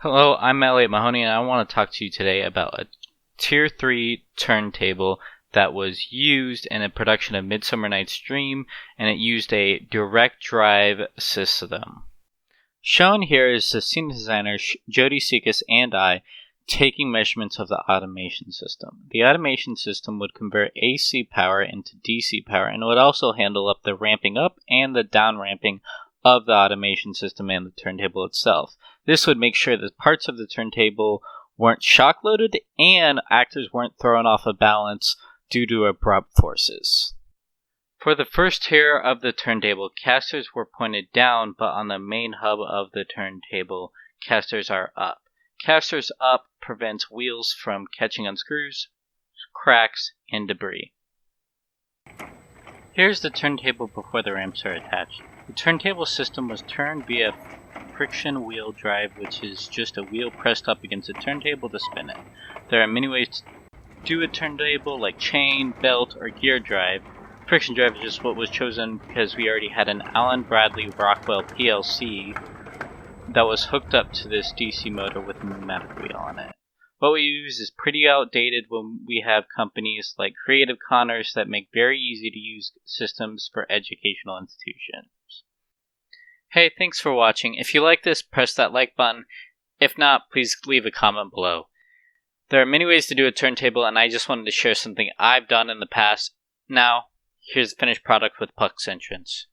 Hello, I'm Elliot Mahoney, and I want to talk to you today about a Tier 3 turntable that was used in a production of Midsummer Night's Dream, and it used a direct drive system. Shown here is the scene designer Jody, Sekas, and I taking measurements of the automation system. The automation system would convert AC power into DC power, and it would also handle up the ramping up and the down ramping of the automation system and the turntable itself. This would make sure that parts of the turntable weren't shock loaded and actors weren't thrown off of balance due to abrupt forces. For the first tier of the turntable, casters were pointed down, but on the main hub of the turntable, casters are up. Casters up prevents wheels from catching on screws, cracks, and debris. Here's the turntable before the ramps are attached. The turntable system was turned via friction wheel drive, which is just a wheel pressed up against a turntable to spin it. There are many ways to do a turntable, like chain, belt, or gear drive. Friction drive is just what was chosen because we already had an Allen Bradley Rockwell PLC that was hooked up to this DC motor with a pneumatic wheel on it. What we use is pretty outdated when we have companies like Creative Connors that make very easy to use systems for educational institutions. Hey, thanks for watching. If you like this, press that like button. If not, please leave a comment below. There are many ways to do a turntable, and I just wanted to share something I've done in the past. Now, here's the finished product with Puck's entrance.